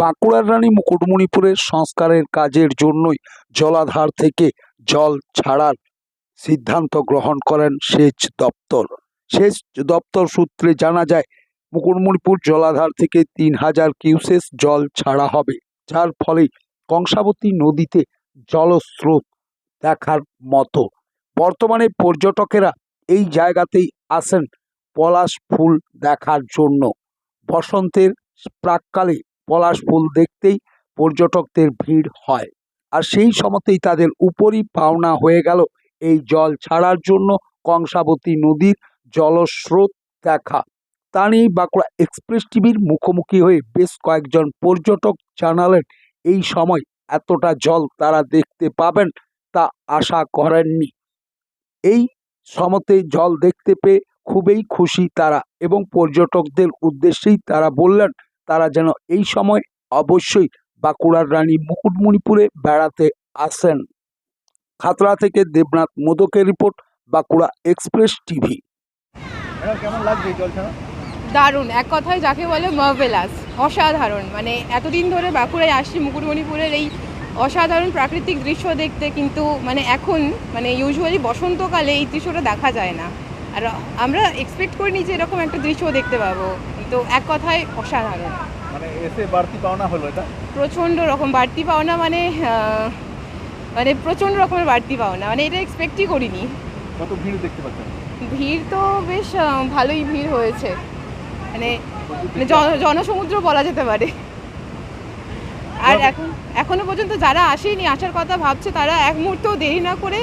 বাঁকুড়ার রানী মুকুটমণিপুরের সংস্কারের কাজের জন্যই জলাধার থেকে জল ছাড়ার সিদ্ধান্ত গ্রহণ করেন সেচ দপ্তর। সেচ দপ্তর সূত্রে জানা যায়, মুকুটমণিপুর জলাধার থেকে 3000 কিউসেক জল ছাড়া হবে, যার ফলে কংসাবতী নদীতে জলস্রোত দেখার মতো। বর্তমানে পর্যটকেরা এই জায়গাতেই আসেন পলাশ ফুল দেখার জন্য। বসন্তের প্রাককালে পলাশ ফুল দেখতেই পর্যটকদের ভিড় হয়, আর সেই সময়তেই তাদের উপরই পাওনা হয়ে গেল এই জল ছাড়ার জন্য কংসাবতী নদীর জলস্রোত দেখা। তা নিয়েই বাঁকুড়া এক্সপ্রেস টিভির মুখোমুখি হয়ে বেশ কয়েকজন পর্যটক জানালেন, এই সময় এতটা জল তারা দেখতে পাবেন তা আশা করেননি। এই সময়তে জল দেখতে পেয়ে খুবই খুশি তারা, এবং পর্যটকদের উদ্দেশ্যেই তারা বললেন তারা যেন এই সময় অবশ্যই বাঁকুড়ার রানী মুকুটমণিপুরে বেড়াতে আসেন। খাতড়া থেকে দেবনাথ মোদকের রিপোর্ট, বাঁকুড়া এক্সপ্রেস টিভি। কেমন লাগছে জল ছাড়া? দারুণ, এক কথায় যাকে বলে মার্ভেলাস, অসাধারণ। মানে এতদিন ধরে বাঁকুড়ায় আসছি মুকুটমণিপুরের এই অসাধারণ প্রাকৃতিক দৃশ্য দেখতে, কিন্তু মানে এখন মানে ইউজুয়ালি বসন্তকালে এই দৃশ্যটা দেখা যায় না, আর আমরা এক্সপেক্ট করিনি যে এরকম একটা দৃশ্য দেখতে পাবো। কিন্তু এক কথায় অসাধারণ, মানে এসে বাড়তি পাওনা হলো এটা? প্রচণ্ড রকম বাড়তি পাওনা, মানে মানে প্রচণ্ড রকমের বাড়তি পাওনা, মানে এটা এক্সপেক্টই করিনি। কত ভিড় দেখতে পাচ্ছেন? ভিড় তো বেশ ভালোই ভিড় হয়েছে, মানে জনসমুদ্র বলা যেতে পারে। আর এখনো পর্যন্ত যারা আসেনি, আসার কথা ভাবছে, তারা এক মুহূর্তেও দেরি না করে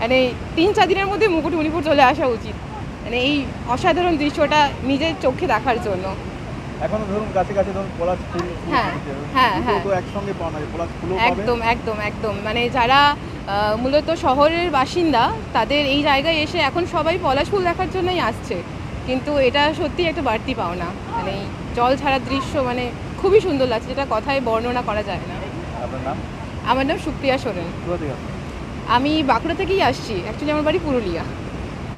মানে 3-4 দিনের মধ্যে মুকুটমণিপুর চলে আসা উচিত, মানে এই অসাধারণ দৃশ্যটা নিজের চোখে দেখার জন্য। এখনো ধরুন কাছে কাছে ধরুন পলাশ ফুল, হ্যাঁ হ্যাঁ হ্যাঁ, তো একসঙ্গে পাওয়া যায়, পলাশ ফুলও একদম একদম একদম। মানে যারা মূলত শহরের বাসিন্দা, তাদের এই জায়গায় এসে এখন সবাই পলাশ ফুল দেখার জন্যই আসছে, কিন্তু এটা সত্যি একটা বাড়তি পাওনা। মানে এই জল ছাড়ার দৃশ্য মানে খুবই সুন্দর লাগছে, যেটা কথায় বর্ণনা করা যায় না। আপনার নাম? আমার নাম সুপ্রিয়া সোরেন। কোথা থেকে? আমি বাঁকুড়া থেকেই আসছি, অ্যাকচুয়ালি আমার বাড়ি পুরুলিয়া।